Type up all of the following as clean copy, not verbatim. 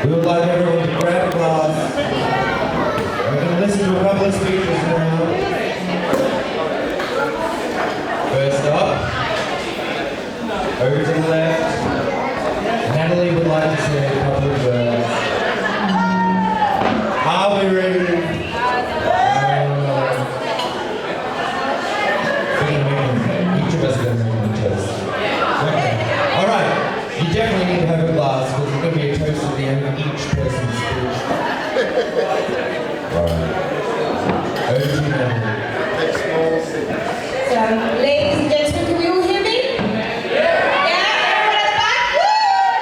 We would like everyone to grab a glass. We're going to listen to a couple of speeches now. First up, over to the left, Natalie would like to say a couple of words. Are we ready? Each of us are going to make a toast. Okay. Alright, you definitely need to have a glass because there's going to be a toast at the end of each person's speech. Alright. Over to you, Natalie. So, ladies and gentlemen, can we all hear me? Yeah? Everyone at the back? Woo!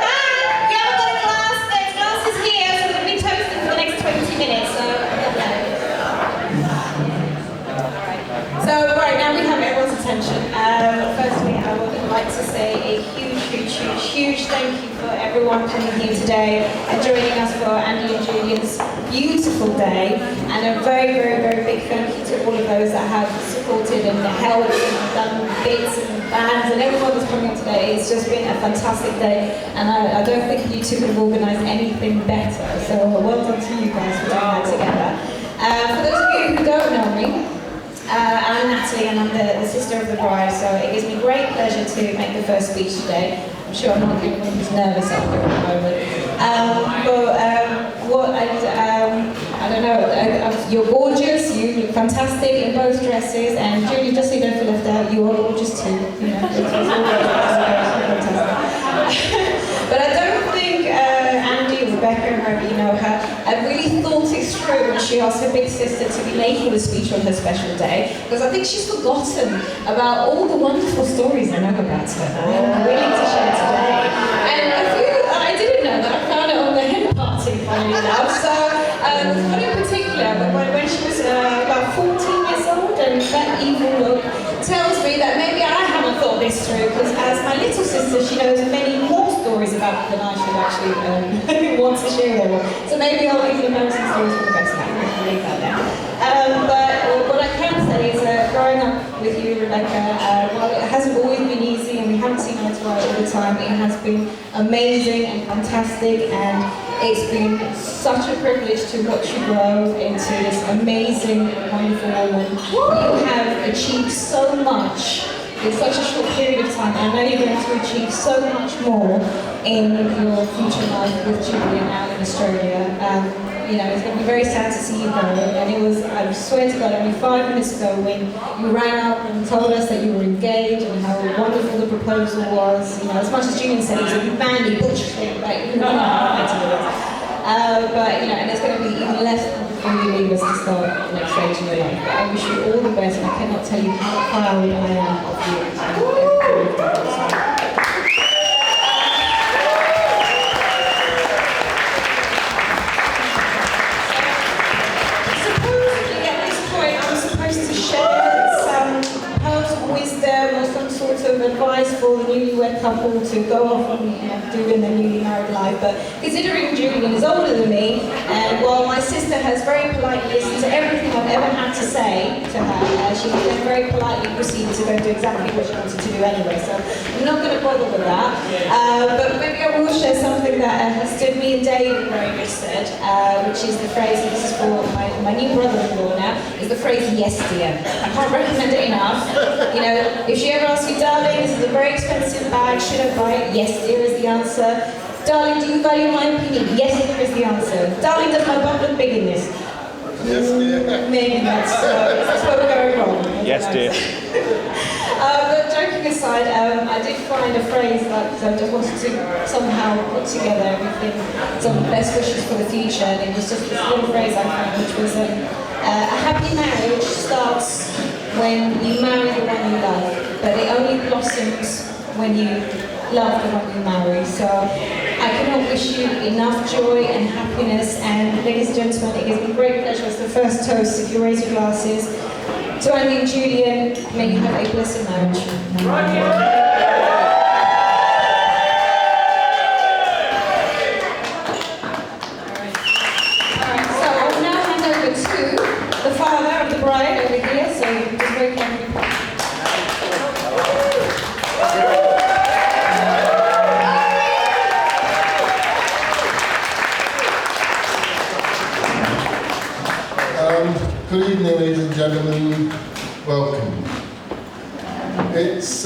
Hi! We haven't got a glass. There's glasses here, so we're going to be toasting for the next 20 minutes. So, right, now we have everyone's attention. Firstly, I would like to say a huge thank you for everyone coming here today and joining us for Andi and Julian's beautiful day. And a very big thank you to all of those that have supported and helped and done bits and bands and everyone that's coming in today. It's just been a fantastic day, and I don't think you two could have organised anything better. So well done to you guys for doing that together. For those of you who don't know me, I'm Natalie and I'm the sister of the bride, so it gives me great pleasure to make the first speech today. I'm sure I'm not the only one who's nervous out there at the moment. I don't know, you're gorgeous, you look fantastic in both dresses, and Julie, just so you don't feel left out, you are gorgeous too. You know, but I don't think Andi, Rebecca, whoever you know her, really thought it through when she asked her big sister to be making the speech on her special day, because I think she's forgotten about all the wonderful stories I know about her and I'm willing to share today. And a few that I didn't know that I found out on the hen party, funny enough. So, one in particular, when she was about 14 years old, and that evil look tells me that maybe I haven't thought this through, because as my little sister, she knows many more stories about me than I should actually want to share them. So maybe I'll leave the embarrassing stories for the best now. I'll leave that there. But what I can say is growing up with you, Rebecca, while it hasn't always been easy and we haven't seen eye to eye all the time, it has been amazing and fantastic, and it's been such a privilege to watch you grow into this amazing, wonderful woman. You have achieved so much in such a short period of time, and I know you're going to achieve so much more in your future life with Julian out in Australia. You know, it's going to be very sad to see you go, and it was, I swear to God, only 5 minutes ago when you ran up and told us that you were engaged and how wonderful the proposal was. You know, as much as Julian said it was a manly butch thing, like, you know how to do it. But, you know, and it's going to be even less before you leave us to start the next stage in your life. But I wish you all the best, and I cannot tell you how proud I am of you and everything you've done. Advice for the newlywed couple to go off and do in their newly married life. But considering Julian is older than me, and while my sister has very politely listened to everything I've ever had to say to her, she then very politely proceeded to go do exactly what she wanted to do anyway. So I'm not going to bother with that. But maybe I will share something that has stood me and Dave very good stead, which is the phrase, and this is for my new brother-in-law now, is the phrase "yes dear." I can't recommend it enough. You know, if she ever asks you, "Darling, this is a very expensive bag, should I buy it?" "Yes dear" is the answer. "Darling, do you value my opinion?" "Yes dear" is the answer. "Darling, does my butt look big in this?" Yes dear. Maybe that's where we're going wrong. Yes dear. But joking aside, I did find a phrase that I just wanted to somehow put together everything, some best wishes for the future, and it was just this little phrase I found, which was a happy marriage starts when you marry the one you love, but it only blossoms when you love the one you marry. So I cannot wish you enough joy and happiness, and ladies and gentlemen, it gives me great pleasure as the first toast, if you raise your glasses, to Andi and Julian, may you have a blessed marriage. Good evening, ladies and gentlemen. Welcome. It's,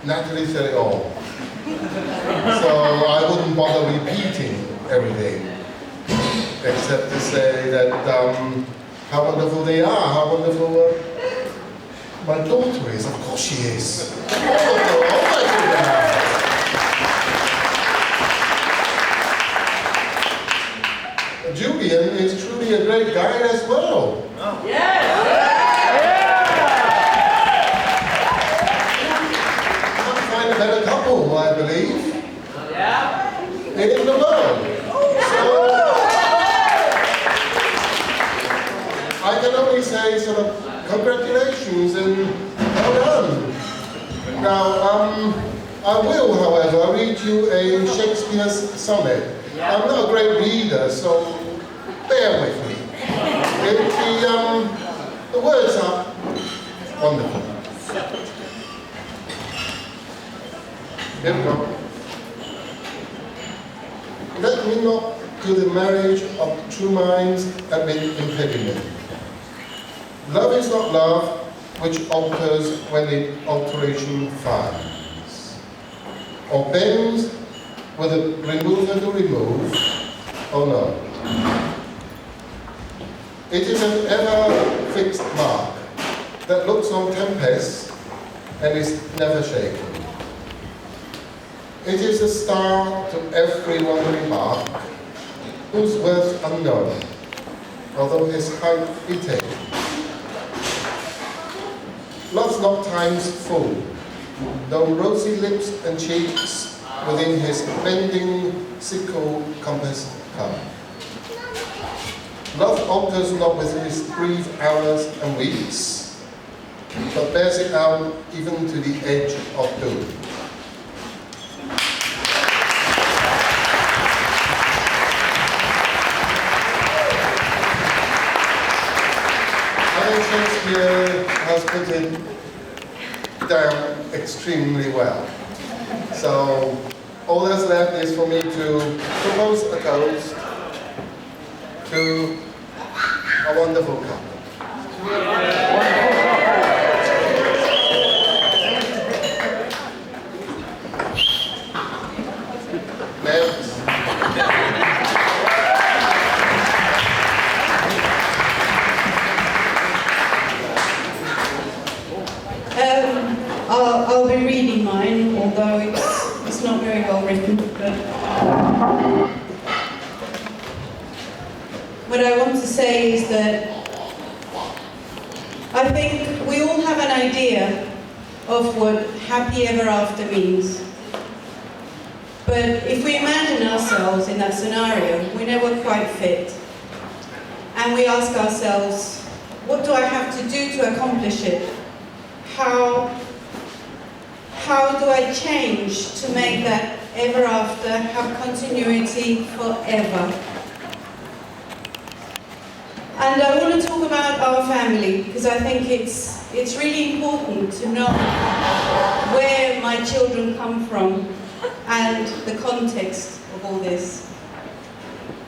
Natalie said it all. So I wouldn't bother repeating everything, except to say that how wonderful they are, how wonderful my daughter is. Of course she is. Oh my goodness. Julian is truly a great guy as well. Oh. Yes! Can't find a better couple, I believe, in the world. So, I can only say sort of congratulations and well done. Now, I will, however, read you a Shakespeare's sonnet. I'm not a great reader, so bear with me. The words are wonderful. Here we go. Let me not to the marriage of true minds admit impediment. Love is not love which alters when the alteration finds, or bends with a remover to remove. Oh no. It is an ever-fixed mark that looks on tempests and is never shaken. It is a star to every wandering bark, whose worth unknown, although his height be taken. Love's not time's full, though rosy lips and cheeks within his bending sickle compass come. Love alters not with his brief hours and weeks, but bears it out even to the edge of doom. Shakespeare has put it down extremely well. So all that's left is for me to propose a toast to a wonderful couple. Next. I'll be reading mine, although it's not very well written. But what I want to say is that I think we all have an idea of what happy ever after means. But if we imagine ourselves in that scenario, we never quite fit. And we ask ourselves, what do I have to do to accomplish it? How do I change to make that ever after have continuity forever? And I want to talk about our family, because I think it's really important to know where my children come from and the context of all this.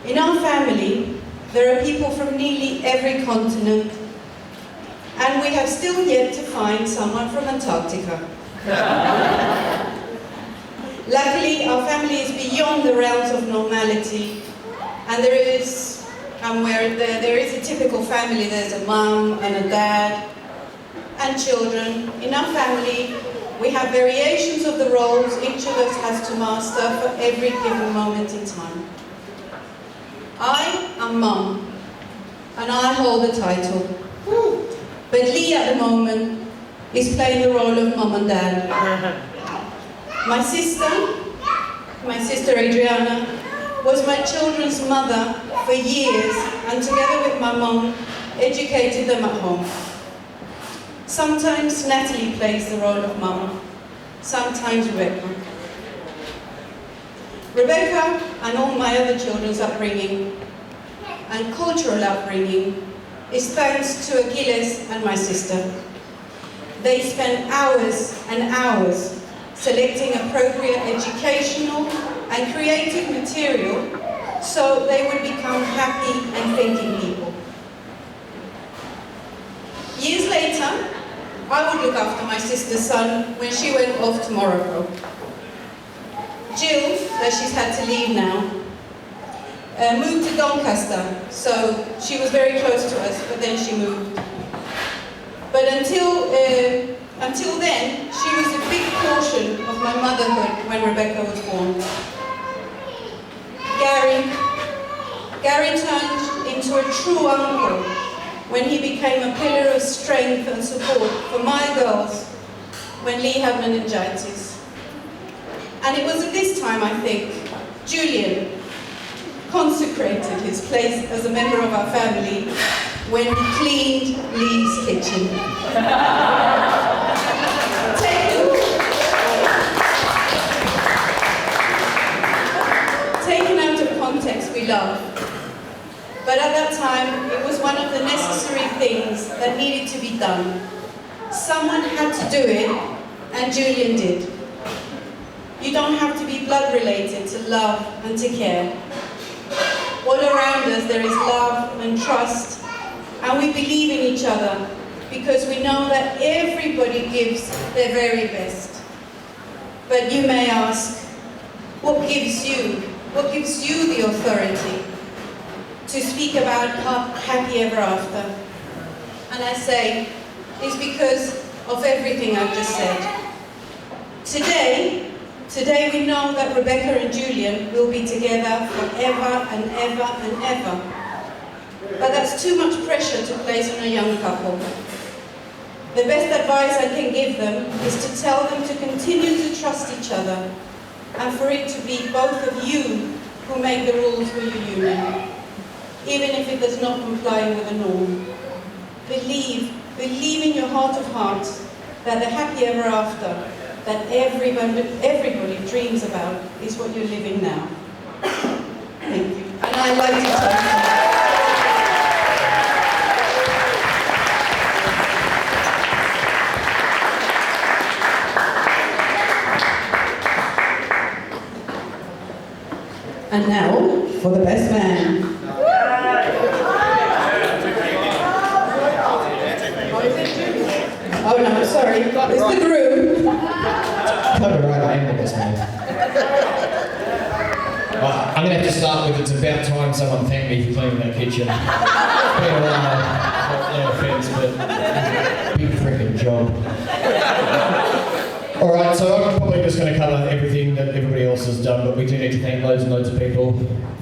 In our family, there are people from nearly every continent, and we have still yet to find someone from Antarctica. Luckily, our family is beyond the realms of normality, and there is a typical family. There's a mum and a dad and children. In our family, we have variations of the roles each of us has to master for every given moment in time. I am mum, and I hold the title. But Lee at the moment is playing the role of mum and dad. My sister Adriana, was my children's mother for years, and together with my mum, educated them at home. Sometimes Natalie plays the role of mum, sometimes Rebecca. Rebecca and all my other children's upbringing and cultural upbringing is thanks to Achilles and my sister. They spend hours and hours selecting appropriate educational and creative material so they would become happy and thinking people. Years later, I would look after my sister's son when she went off to Morocco. Jill, that she's had to leave now, moved to Doncaster, so she was very close to us, but then she moved. But until then, she was a big portion of my motherhood when Rebecca was born. Gary turned into a true uncle when he became a pillar of strength and support for my girls when Lee had meningitis. And it was at this time, I think, Julian consecrated his place as a member of our family when he cleaned Lee's kitchen. Taken out of context, we laugh. But at that time, it was one of the necessary things that needed to be done. Someone had to do it, and Julian did. You don't have to be blood related to love and to care. All around us there is love and trust, and we believe in each other because we know that everybody gives their very best. But you may ask, what gives you the authority to speak about happy ever after? And I say, it's because of everything I've just said. Today we know that Rebecca and Julian will be together forever and ever and ever. But that's too much pressure to place on a young couple. The best advice I can give them is to tell them to continue to trust each other, and for it to be both of you who make the rules for your union, even if it does not comply with the norm. Believe in your heart of hearts that the happy ever after that everybody dreams about is what you're living now. Thank you. And I'd like to thank you. And now, for the best man. Oh no, sorry, it's the groom. Copyright, I am the best man. I'm going to have to start with, it's about time someone thanked me for cleaning that kitchen. It's been a while, no offence, but big freaking job. Alright, so I'm probably just going to cover everything that everybody else has done, but we do need to thank loads and loads of people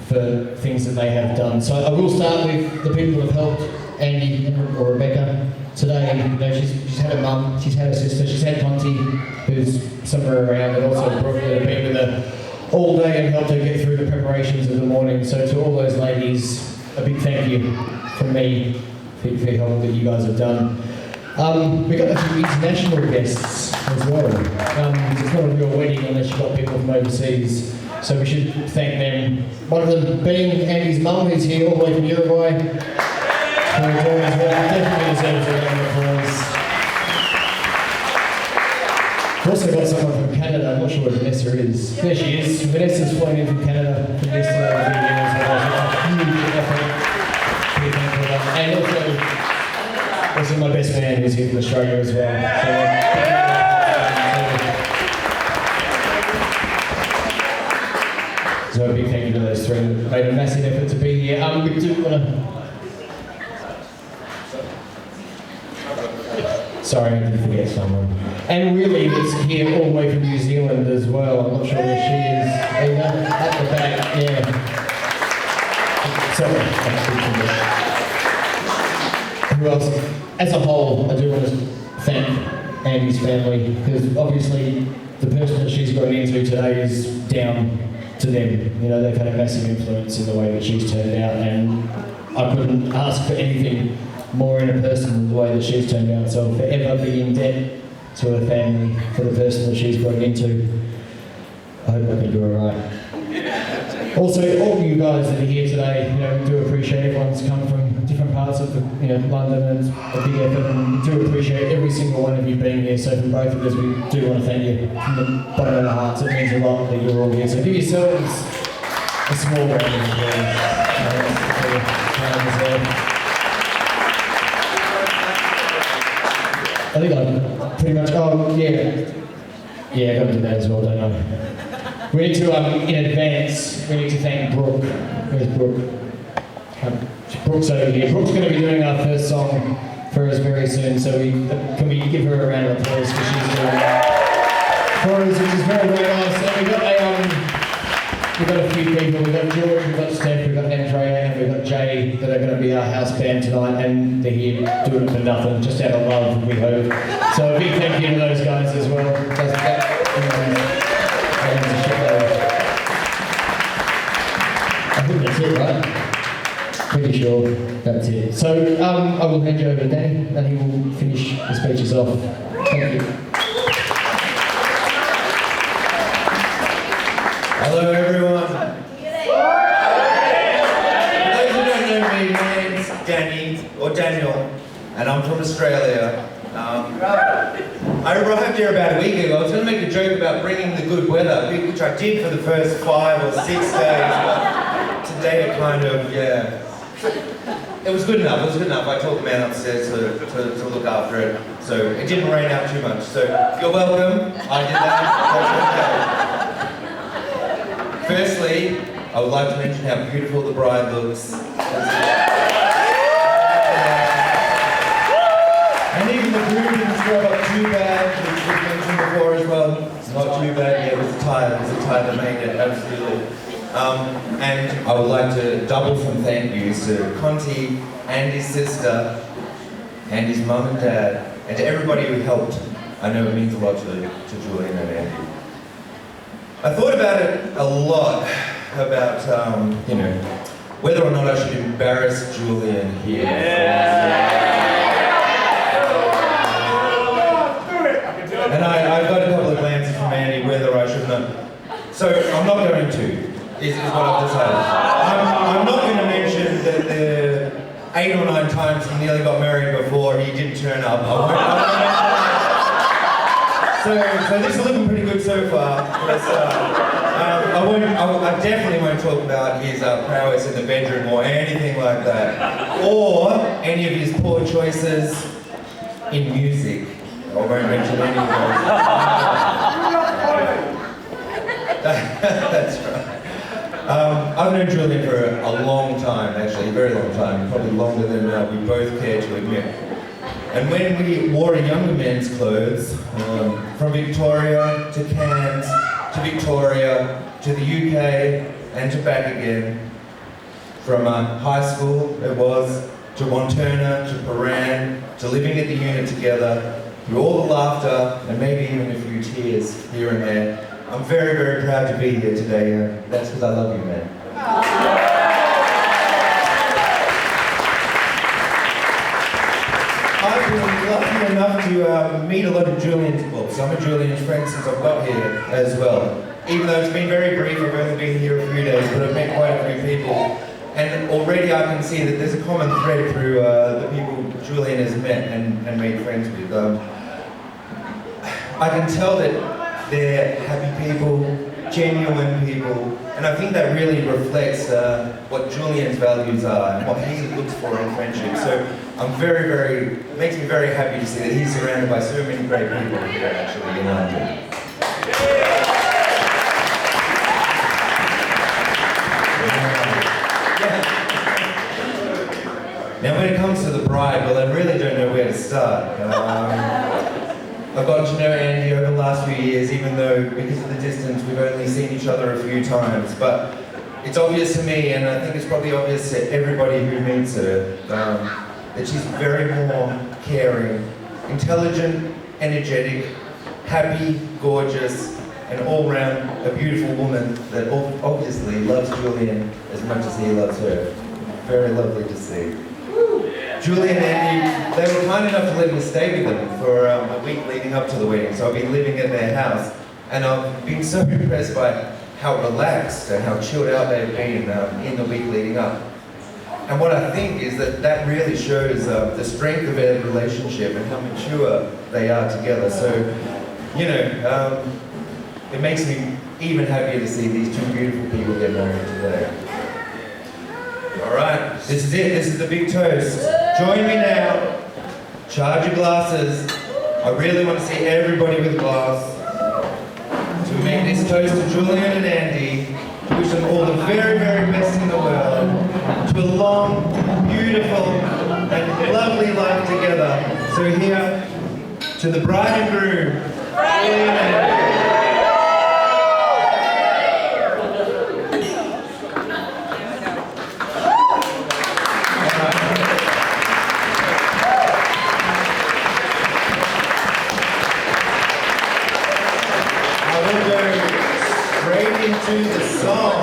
for things that they have done. So I will start with the people who have helped Andi or Rebecca today. You know, she's had a mum, she's had a sister, she's had Conti, who's somewhere around, and also Brooke, that have been with her all day and helped her get through the preparations of the morning. So to all those ladies, a big thank you from me for the help that you guys have done. We've got a few international guests as well. It's not a real wedding unless you've got people from overseas, so we should thank them. One of them being Andi's mum, who's here all the way from Uruguay. Definitely deserves a round of applause. We've also got someone from Canada. I'm not sure where Vanessa is. There she is. Vanessa's flown in from Canada from yesterday as well. Huge effort. Pretty thankful for that. And also my best man who's here from Australia as well. So a big thank you to those three that made a massive effort to be here. We do want to... Sorry, I did forget someone. And really, it's here all the way from New Zealand as well. I'm not sure where she is. Either. At the back, yeah. Sorry. Who else? As a whole, I do want to thank Andi's family, because obviously the person that she's grown into today is down to them. You know, they've had a massive influence in the way that she's turned out, and I couldn't ask for anything more in a person than the way that she's turned out. So I'll forever be in debt to her family for the person that she's grown into. I hope I can do her right. Also, all of you guys that are here today, you know, we do appreciate everyone's come from different parts of London, and it's a big effort, and we do appreciate every single one of you being here. So from both of us, we do want to thank you from the bottom of our hearts. It means a lot that you're all here. So give yourselves A small round of applause. I think I pretty much. Oh yeah, yeah. I've got to do that as well, don't I? We need to in advance. We need to thank Brooke. Where's Brooke? Brooke's over here. Brooke's going to be doing our first song for us very soon. So can we give her a round of applause for she's doing that for us, which is very nice. And we've got a few people. We've got George, we've got Steph, we've got Andrea, and we've got Jay that are going to be our house band tonight, and they're here doing it for nothing, just out of love, we hope. So a big thank you to those guys as well. I think that's it, right? Pretty sure that's it. So I will hand you over to Danny, and he will finish the speeches off. Thank you. Hello everyone. For those who don't know me, my name's Danny, or Daniel, and I'm from Australia. I arrived here about a week ago. I was going to make a joke about bringing the good weather, which I did for the first 5 or 6 days, but today it kind of, yeah. It was good enough, I told the man upstairs to look after it, so it didn't rain out too much. So, you're welcome, I did that, that's okay. Firstly, I would like to mention how beautiful the bride looks. And even the groom didn't scrub up too bad, which we mentioned before as well. It's not too bad, yeah, it was the tie that made it, absolutely. And I would like to double some thank yous to Conti, Andy's sister, Andy's mum and dad, and to everybody who helped. I know it means a lot to Julian and Andy. I thought about it a lot, about, whether or not I should embarrass Julian here. And I got a couple of glances from Andy whether I should not. So I'm not going to. Is what I've decided. I'm not going to mention that the 8 or 9 times he nearly got married before he didn't turn up. So this is looking pretty good so far. I definitely won't talk about his prowess in the bedroom or anything like that, or any of his poor choices in music. I won't mention any of those. That's right. I've known Julian for a long time, actually, a very long time, probably longer than we both care to admit. And when we wore younger men's clothes, from Victoria to Cairns, to Victoria, to the UK, and to back again, from high school it was, to Montana, to Paran, to living at the unit together, through all the laughter, and maybe even a few tears here and there, I'm very, very proud to be here today. That's because I love you, man. I've been lucky enough to meet a lot of Julian's books. I'm a Julian's friend since I've got here as well. Even though it's been very brief, I've only been here a few days, but I've met quite a few people. And already I can see that there's a common thread through the people Julian has met and made friends with. I can tell that they're happy people, genuine people, and I think that really reflects what Julian's values are and what he looks for in friendship. So I'm it makes me very happy to see that he's surrounded by so many great people here actually in London. Now when it comes to the bride, well, I really don't know where to start. I've gotten to know Andi over the last few years, even though, because of the distance, we've only seen each other a few times. But it's obvious to me, and I think it's probably obvious to everybody who meets her, that she's very more caring, intelligent, energetic, happy, gorgeous, and all-round a beautiful woman that obviously loves Julian as much as he loves her. Very lovely to see. Julian and Andi, they were kind enough to let me stay with them for a week leading up to the wedding, so I've been living at their house, and I've been so impressed by how relaxed and how chilled out they've been in the week leading up. And what I think is that really shows the strength of their relationship and how mature they are together. So, it makes me even happier to see these two beautiful people get married today. All right, this is it. This is the big toast. Join me now. Charge your glasses. I really want to see everybody with a glass to make this toast to Julian and Andi, to wish them all the very, very best in the world, to a long, beautiful, and lovely life together. So here, to the bride and groom, Julian and Andi. To the song.